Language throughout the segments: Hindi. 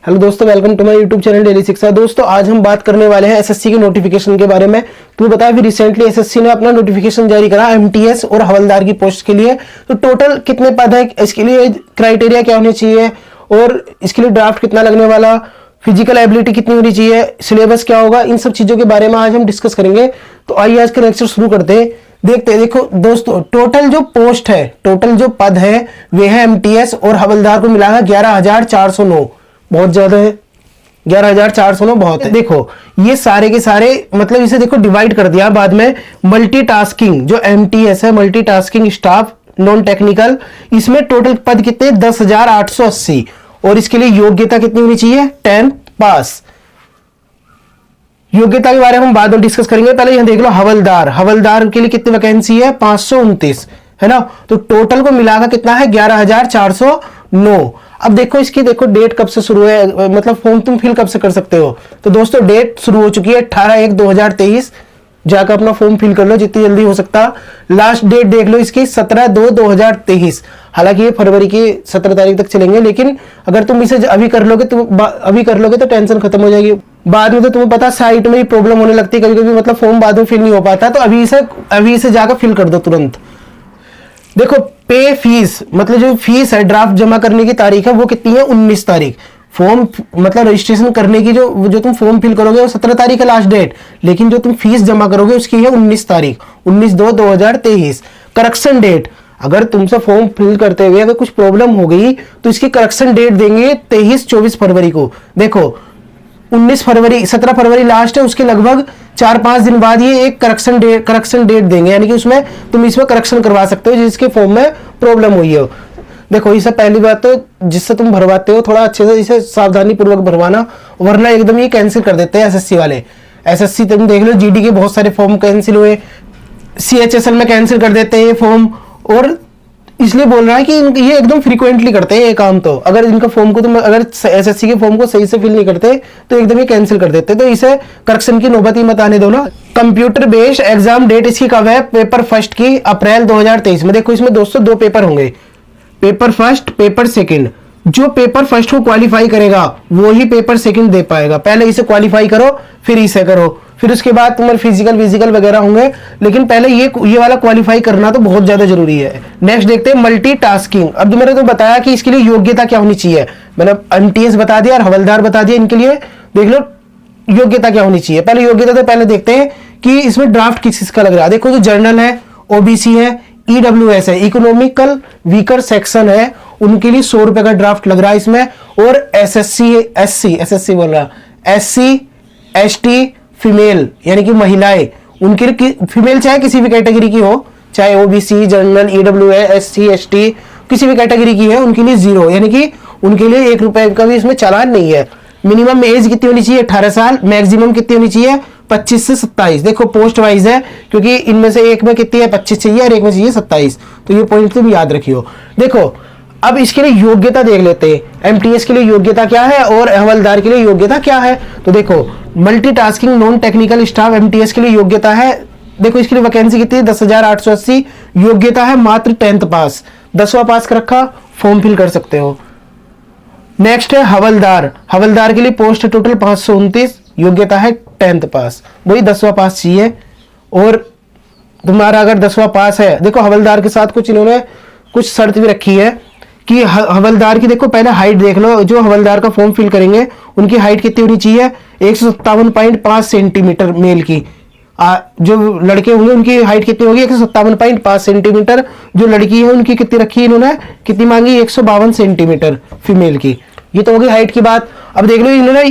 हेलो दोस्तों, welcome to my YouTube channel Daily Shiksha. दोस्तों आज हम बात करने वाले हैं एसएससी के नोटिफिकेशन के बारे में। तुम्हें पता है अभी रिसेंटली एसएससी ने अपना नोटिफिकेशन जारी करा एमटीएस और हवलदार की पोस्ट के लिए। तो टोटल कितने पद है, इसके लिए क्राइटेरिया क्या होने चाहिए और इसके लिए ड्राफ्ट कितना लगने वाला, फिजिकल एबिलिटी कितनी होनी चाहिए, सिलेबस क्या होगा, इन सब चीजों के बारे में आज हम डिस्कस करेंगे। तो आइए आज का लेक्चर शुरू करते हैं। देखते हैं। देखो दोस्तों, टोटल जो पोस्ट है, टोटल जो पद है वे है एमटीएस और हवलदार को मिलाकर 11,409। बहुत ज्यादा है, 11,409 बहुत है। देखो ये सारे के सारे मतलब इसे देखो डिवाइड कर दिया बाद में। मल्टीटास्किंग जो एमटीएस है, मल्टीटास्किंग स्टाफ नॉन टेक्निकल, इसमें टोटल पद कितने 10,880 और इसके लिए योग्यता कितनी होनी चाहिए 10th पास। योग्यता के बारे में हम बाद में डिस्कस करेंगे। पहले यहां देख लो हवलदार, हवलदार के लिए कितनी वैकेंसी है 529 है ना। तो टोटल को मिलाकर कितना है 11,409। अब देखो इसकी देखो डेट कब से शुरू है, मतलब फॉर्म तुम फिल कब से कर सकते हो। तो दोस्तों डेट शुरू हो चुकी है 18/1/2023। जाकर अपना फॉर्म फिल कर लो जितनी जल्दी हो सकता। लास्ट डेट देख लो इसकी 17/2/2023। हालांकि ये फरवरी की 17 तारीख तक चलेंगे, लेकिन अगर तुम इसे अभी कर लोगे तो टेंशन खत्म हो जाएगी। बाद में तो तुम्हें पता साइट में ही प्रॉब्लम होने लगती है कभी कभी, मतलब फॉर्म बाद में फिल नहीं हो पाता। तो अभी इसे जाकर फिल कर दो तुरंत। देखो पे फीस, मतलब जो फीस है ड्राफ्ट जमा करने की तारीख है वो कितनी है 19 तारीख। फॉर्म मतलब रजिस्ट्रेशन करने की जो तुम फॉर्म फिल करोगे वो 17 तारीख है लास्ट डेट, लेकिन जो तुम फीस जमा करोगे उसकी है 19 तारीख 19/2/2023। करेक्शन डेट, अगर तुमसे फॉर्म फिल करते हुए अगर कुछ प्रॉब्लम हो गई तो इसकी करेक्शन डेट देंगे 23-24 फरवरी को। देखो 17 फरवरी लास्ट है, उसके लगभग 4-5 दिन बाद ये एक करेक्शन डेट देंगे, यानी कि उसमें तुम इसमें करेक्शन करवा सकते हो जिसके फॉर्म में प्रॉब्लम हुई हो। देखो इससे पहली बात तो जिससे तुम भरवाते हो थोड़ा अच्छे से इसे सावधानी पूर्वक भरवाना, वरना एकदम ये कैंसिल कर देते हैं एसएससी वाले। एसएससी तुम देख लो जीडी के बहुत सारे फॉर्म कैंसिल हुए, सीएचएसएल में कैंसिल कर देते हैं ये फॉर्म। और इसलिए बोल रहा है कि ये एकदम फ्रीक्वेंटली करते हैं ये काम। तो अगर इनका फॉर्म को तुम अगर एसएससी के फॉर्म को सही से फिल नहीं करते तो एकदम ये कैंसिल कर देते। तो इसे करेक्शन की नौबत ही मत आने दो ना। कंप्यूटर बेस्ड एग्जाम डेट इसकी कब है पेपर फर्स्ट की अप्रैल 2023 में। देखो इसमें दोस्तों 2 पेपर होंगे, पेपर फर्स्ट पेपर सेकंड। जो पेपर फर्स्ट को क्वालिफाई करेगा वो ही पेपर सेकंड दे पाएगा। पहले इसे क्वालिफाई करो फिर इसे करो, फिर उसके बाद तुम्हारे फिजिकल वगैरह होंगे, लेकिन पहले ये वाला क्वालिफाई करना तो बहुत ज्यादा जरूरी है। नेक्स्ट देखते हैं मल्टीटास्किंग। अब मैंने तो बताया कि इसके लिए योग्यता क्या होनी चाहिए, मैंने एमटीएस बता दिया और हवलदार बता दिया। इनके लिए देख लो योग्यता क्या होनी चाहिए। पहले योग्यता तो पहले देखते हैं कि इसमें ड्राफ्ट किस चीज का लग रहा है। देखो जो जर्नल है, ओबीसी है, ईडब्ल्यूएस है, इकोनॉमिकल वीकर सेक्शन है, उनके लिए 100 रुपए का ड्राफ्ट लग रहा है इसमें। और एससी बोल रहा, एससी एसटी फीमेल यानी कि महिलाएं, उनके लिए फीमेल चाहे किसी भी कैटेगरी की हो, चाहे OBC general EWS SC ST किसी भी कैटेगरी की है, उनके लिए 0, यानी कि उनके लिए 1 रुपए का भी इसमें चालान नहीं है। मिनिमम एज कितनी होनी चाहिए 18 साल, मैक्सिमम कितनी होनी चाहिए 25 से 27। देखो पोस्ट वाइज है क्योंकि इनमें से एक में कितनी है 25 चाहिए और एक में चाहिए 27। तो ये पॉइंट तुम याद रखियो। देखो अब इसके लिए योग्यता देख लेते हैं, एमटीएस के लिए योग्यता क्या है और हवलदार के लिए योग्यता क्या है। तो देखो multitasking non technical staff MTS के लिए योग्यता है, देखो इसके लिए वैकेंसी कितनी है 10,880। योग्यता है मात्र 10th पास, 10वां पास कर रखा, फॉर्म फिल कर सकते हो। नेक्स्ट है हवलदार, हवलदार के लिए पोस्ट है टोटल 529, योग्यता है 10th पास, वही 10वां पास चाहिए। और तुम्हारा अगर 10वां पास है, देखो हवलदार के साथ कुछ इन्होंने कुछ शर्त भी रखी है कि हवलदार की देखो पहले हाइट देख लो। जो हवलदार का फॉर्म फिल करेंगे उनकी हाइट कितनी होनी चाहिए 157.5 सेंटीमीटर मेल की। जो लड़के होंगे उनकी हाइट कितनी होगी 157.5 सेंटीमीटर। जो लड़की है उनकी कितनी रखी इन्होंने, कितनी मांगी 152 सेंटीमीटर फीमेल की। ये तो होगी हाइट की बात। अब देख लो इन्होंने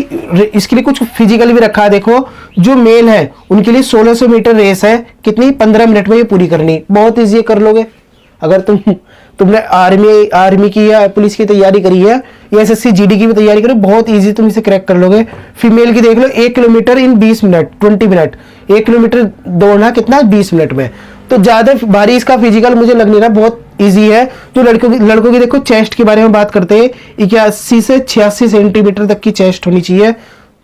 इसके लिए कुछ फिजिकल भी रखा है। देखो जो मेल है उनके लिए 1600 मीटर रेस है, कितनी 15 मिनट में ये पूरी करनी, बहुत ईजी कर लोगे। अगर तुमने आर्मी की या पुलिस की तैयारी करी है या एसएससी जीडी की भी तैयारी करो, बहुत इजी तुम इसे क्रैक कर लोगे। फीमेल की देख लो 1 किलोमीटर इन 20 मिनट 20 मिनट, 1 किलोमीटर दौड़ना कितना 20 मिनट में। तो ज्यादा भारी इसका फिजिकल मुझे लग नहीं रहा, बहुत इजी है। जो लड़कों की देखो चेस्ट के बारे में बात करते हैं, 81 से 86 सेंटीमीटर तक की चेस्ट होनी चाहिए।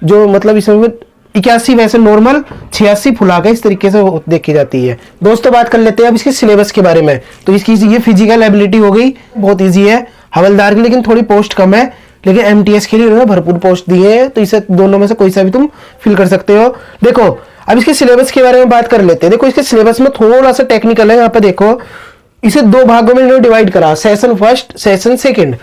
जो मतलब इसमें 81 वैसे नॉर्मल, 86 फुला के इस तरीके से देखी जाती है। दोस्तों बात कर लेते हैं अब इसके सिलेबस के बारे में। तो इसकी ये फिजिकल एबिलिटी हो गई, बहुत इजी है हवलदार की, लेकिन थोड़ी पोस्ट कम है। लेकिन एमटीएस के लिए उन्होंने भरपूर पोस्ट दी है, तो इसे दोनों में से कोई सा भी तुम फिल कर सकते हो। देखो अब इसके सिलेबस के बारे में बात कर लेते हैं। देखो इसके सिलेबस में थोड़ा सा टेक्निकल है। यहाँ पे देखो इसे दो भागों में इन्होंने डिवाइड करा, session first, session second.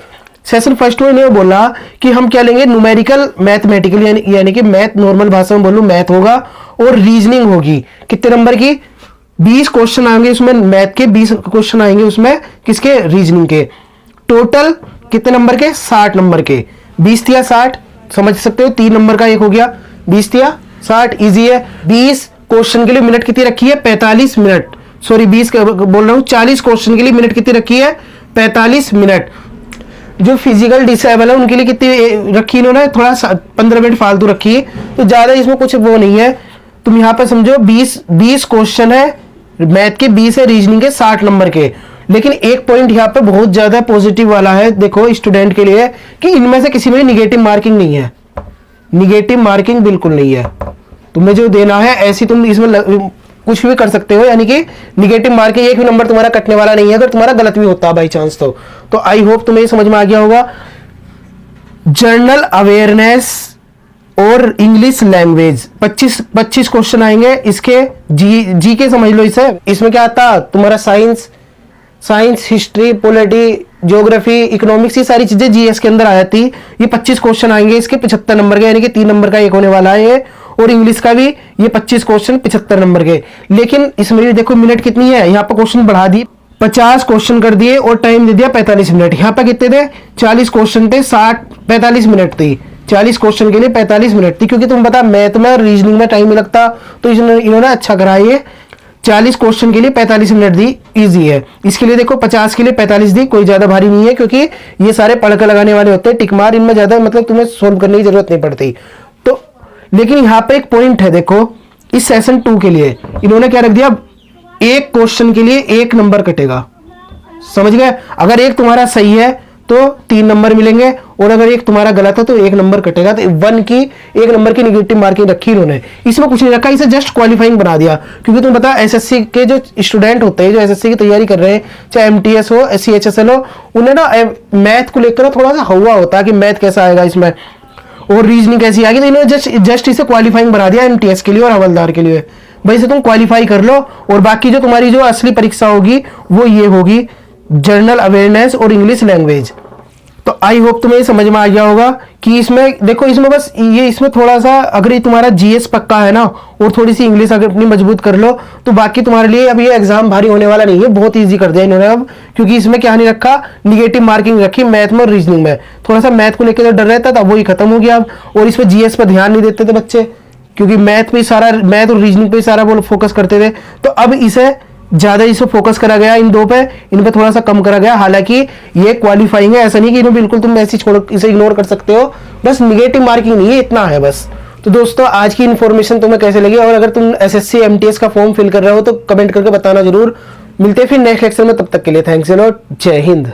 Session first में इन्होंने बोला कि हम क्या लेंगे, न्यूमेरिकल मैथमेटिकल, यानी कि मैथ, नॉर्मल भाषा में बोलूं मैथ होगा, और रीजनिंग होगी। कितने नंबर की, 20 क्वेश्चन आएंगे उसमें मैथ के, 20 क्वेश्चन आएंगे उसमें किसके, रीजनिंग के। टोटल कितने नंबर के, 60 नंबर के। 20 तिया 60, समझ सकते हो, 3 नंबर का एक हो गया, 20 तिया 60, इजी है। 20 क्वेश्चन के लिए मिनट कितनी रखी है, 45 मिनट। सॉरी 20 बोल रहा हूं, 40 क्वेश्चन के लिए मिनट कितनी रखी है, 45 मिनट। जो फिजिकल डिसेबल है उनके लिए कितनी रखी इन्होंने, थोड़ा 15 मिनट फालतू रखी है, तो ज्यादा इसमें कुछ वो नहीं है। तुम यहाँ पे समझो 20 क्वेश्चन है मैथ के, 20 है रीजनिंग के 60 नंबर के। लेकिन एक पॉइंट यहाँ पे बहुत ज्यादा पॉजिटिव वाला है, देखो स्टूडेंट के लिए, कि इनमें से किसी में निगेटिव मार्किंग नहीं है। निगेटिव मार्किंग बिल्कुल नहीं है, तुम्हें जो देना है ऐसी तुम इसमें कुछ भी कर सकते हो, यानी कि निगेटिव मार्किंग एक भी नंबर तुम्हारा कटने वाला नहीं है अगर तुम्हारा गलत भी होता है बाई चांस। तो आई होप तुम्हें समझ में आ गया होगा। जनरल अवेयरनेस और इंग्लिश लैंग्वेज 25 क्वेश्चन आएंगे इसके। जी के समझ लो इसे। इसमें क्या आता, तुम्हारा science, history, polity, geography, economics, ये सारी चीजें जीएस के अंदर आ जाती। ये 25 क्वेश्चन आएंगे इसके 75 नंबर के, यानी कि 3 नंबर का एक होने वाला है ये। और इंग्लिश का भी ये 25 क्वेश्चन 75 नंबर के। लेकिन इसमें भी देखो मिनट कितनी है, यहाँ पर क्वेश्चन बढ़ा दी, 50 क्वेश्चन कर दिए और टाइम दे दिया 45 मिनट। यहाँ पर कितने थे, 40 क्वेश्चन थे, 45 मिनट थी। 40 क्वेश्चन के लिए 45 मिनट थी, क्योंकि तुम पता मैथ में और रीजनिंग में टाइम नहीं लगता, तो इन्होंने अच्छा करा ये। 40 क्वेश्चन के लिए 45 मिनट दी, इजी है। इसके लिए देखो 50 के लिए 45 दी, कोई ज्यादा भारी नहीं है, क्योंकि ये सारे पढ़कर लगाने वाले होते हैं, टिक मार, इनमें ज्यादा मतलब तुम्हें सोल्व करने की जरूरत नहीं पड़ती। तो लेकिन यहाँ पे एक पॉइंट है, देखो इस सेशन 2 के लिए इन्होंने क्या रख दिया, एक क्वेश्चन के लिए 1 नंबर कटेगा, समझ गए। अगर एक तुम्हारा सही है तो 3 नंबर मिलेंगे, और अगर एक तुम्हारा गलत है तो 1 नंबर कटेगा। तो 1 नंबर की निगेटिव मार्किंग रखी इन्होंने, इसमें कुछ नहीं रखा, इसे जस्ट क्वालिफाइंग बना दिया। क्योंकि तुम पता एसएससी के जो स्टूडेंट होते हैं, जो एसएससी की तैयारी कर रहे हैं, चाहे एमटीएस हो, सीएचएसएल हो, उन्हें ना मैथ को लेकर थोड़ा सा हवा होता है कि मैथ कैसा आएगा इसमें और रीजनिंग कैसी आएगी। तो इन्होंने जस्ट इसे क्वालिफाइंग बना दिया एमटीएस के लिए और हवलदार के लिए। भाई इसे तुम क्वालिफाई कर लो, और बाकी जो तुम्हारी जो असली परीक्षा होगी वो ये होगी, जनरल अवेयरनेस और इंग्लिश लैंग्वेज। तो आई होप तुम्हें समझ में आ गया होगा कि इसमें देखो, इसमें बस ये, इसमें थोड़ा सा अगर ये तुम्हारा जीएस पक्का है ना, और थोड़ी सी इंग्लिश अगर अपनी मजबूत कर लो, तो बाकी तुम्हारे लिए अब ये एग्जाम भारी होने वाला नहीं है, बहुत इजी कर दिया इन्होंने अब। क्योंकि इसमें क्या नहीं रखा, निगेटिव मार्किंग रखी मैथ में और रीजनिंग में। थोड़ा सा मैथ को लेकर जो डर रहता था वही खत्म हो गया अब, और इसमें जीएस पर ध्यान नहीं देते थे बच्चे, क्योंकि मैथ और रीजनिंग पे सारा वो फोकस करते थे। तो अब इसे ज्यादा इसे फोकस करा गया, इन दो पे, इन पे थोड़ा सा कम करा गया। हालांकि ये क्वालिफाइंग है, ऐसा नहीं कि इन्हें बिल्कुल तुम ऐसे छोड़ इसे इग्नोर कर सकते हो, बस निगेटिव मार्किंग नहीं है, इतना है बस। तो दोस्तों आज की इन्फॉर्मेशन तुम्हें कैसे लगी, और अगर तुम एसएससी एमटीएस का फॉर्म फिल कर रहे हो तो कमेंट करके बताना जरूर। मिलते हैं फिर नेक्स्ट लेक्चर में, तब तक के लिए थैंक्स अ लॉट, जय हिंद।